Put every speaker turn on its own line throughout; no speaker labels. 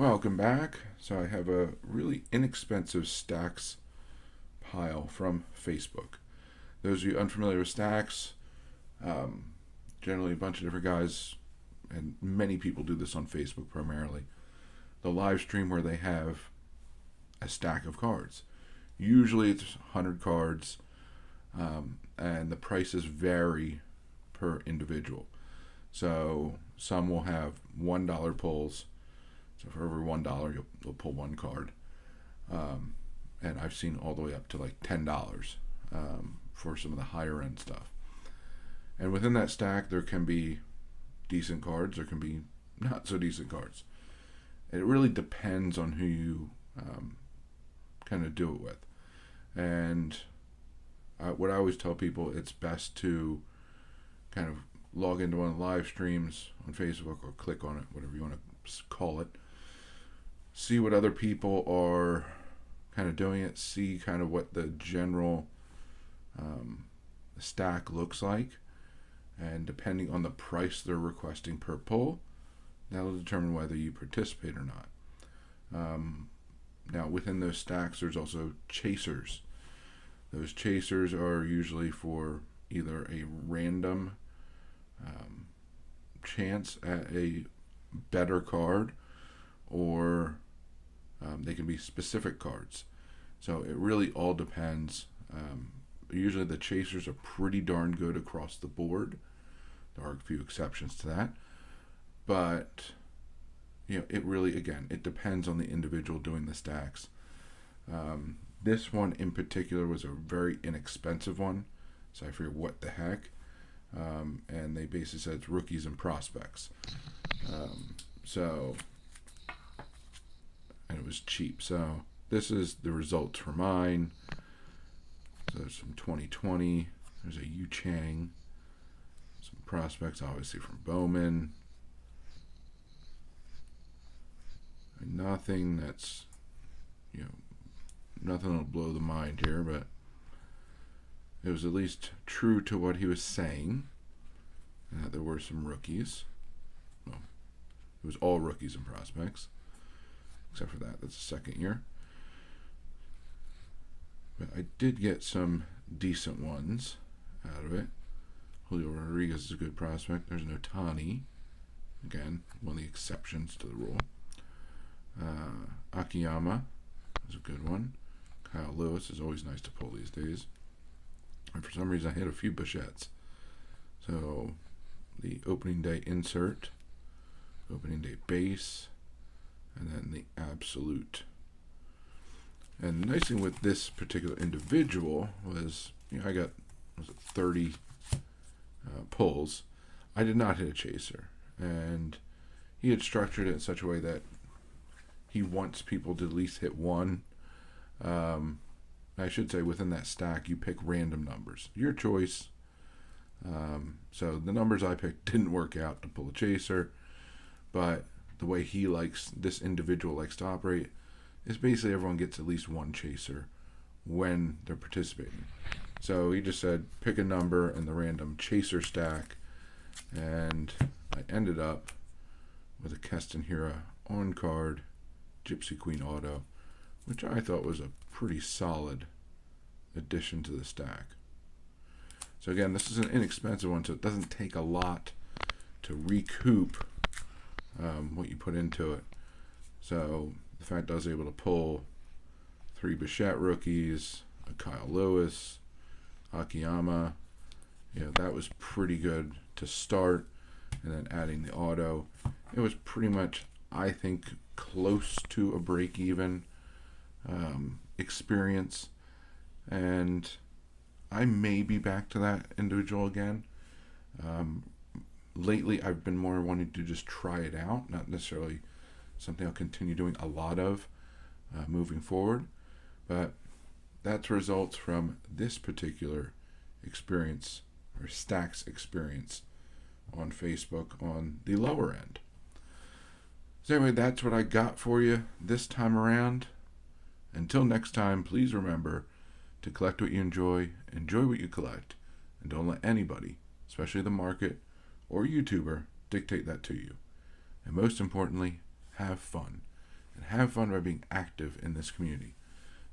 Welcome back. So I have a really inexpensive Stax pile from Facebook. Those of you unfamiliar with Stax, um, generally a bunch of different guys, and many people do this on Facebook primarily. The live stream where they have a stack of cards. Usually it's 100 cards, and the prices vary per individual. So some will have $1 pulls. So for every $1, you'll pull one card. And I've seen all the way up to like $10 for some of the higher end stuff. And within that stack, there can be decent cards, there can be not so decent cards. It really depends on who you kind of do it with. And what I always tell people, it's best to kind of log into one of the live streams on Facebook or click on it, whatever you want to call it. See what other people are kind of doing it, see kind of what the general stack looks like, and depending on the price they're requesting per pull, that'll determine whether you participate or not. Now, within those stacks, there's also chasers. Those chasers are usually for either a random chance at a better card, or they can be specific cards. So it really all depends. Usually the chasers are pretty darn good across the board. There are a few exceptions to that. But it really, again, it depends on the individual doing the stacks. This one in particular was a very inexpensive one. So I figured, what the heck? And they basically said it's rookies and prospects. And it was cheap. So this is the results for mine. So there's some 2020. There's a Yu Chang. Some prospects, obviously, from Bowman. And nothing that's, nothing will blow the mind here, but it was at least true to what he was saying. There were some rookies. Well, it was all rookies and prospects. Except for that, that's the second year. But I did get some decent ones out of it. Julio Rodriguez is a good prospect. There's no Tani. Again, one of the exceptions to the rule. Akiyama is a good one. Kyle Lewis is always nice to pull these days. And for some reason, I hit a few Bichettes. So the opening day insert, opening day base, and then the absolute. And the nice thing with this particular individual was, I got 30 pulls. I did not hit a chaser, and he had structured it in such a way that he wants people to at least hit one. I should say within that stack, you pick random numbers, your choice. So the numbers I picked didn't work out to pull a chaser, but the way this individual likes to operate is basically everyone gets at least one chaser when they're participating. So he just said, pick a number in the random chaser stack, and I ended up with a Keston Hira on card, Gypsy Queen auto, which I thought was a pretty solid addition to the stack. So again, this is an inexpensive one, so it doesn't take a lot to recoup what you put into it. So the fact I was able to pull 3 Bichette rookies, a Kyle Lewis, Akiyama, that was pretty good to start. And then adding the auto, it was pretty much, I think, close to a break-even experience. And I may be back to that individual again. Lately, I've been more wanting to just try it out, not necessarily something I'll continue doing a lot of moving forward. But that's results from this particular experience, or Stax experience, on Facebook on the lower end. So anyway, that's what I got for you this time around. Until next time, please remember to collect what you enjoy what you collect, and don't let anybody, especially the market or YouTuber, dictate that to you. And most importantly, have fun. and have fun by being active in this community.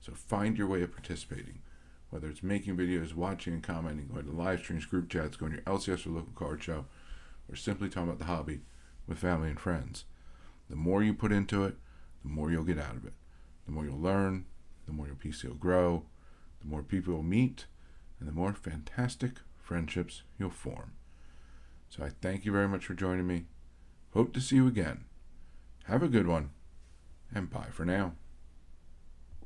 So find your way of participating, whether it's making videos, watching and commenting, going to live streams, group chats, going to your LCS or local card show, or simply talking about the hobby with family and friends. The more you put into it, the more you'll get out of it. The more you'll learn, the more your PC will grow, the more people you'll meet, and the more fantastic friendships you'll form. So I thank you very much for joining me. Hope to see you again. Have a good one, and bye for now.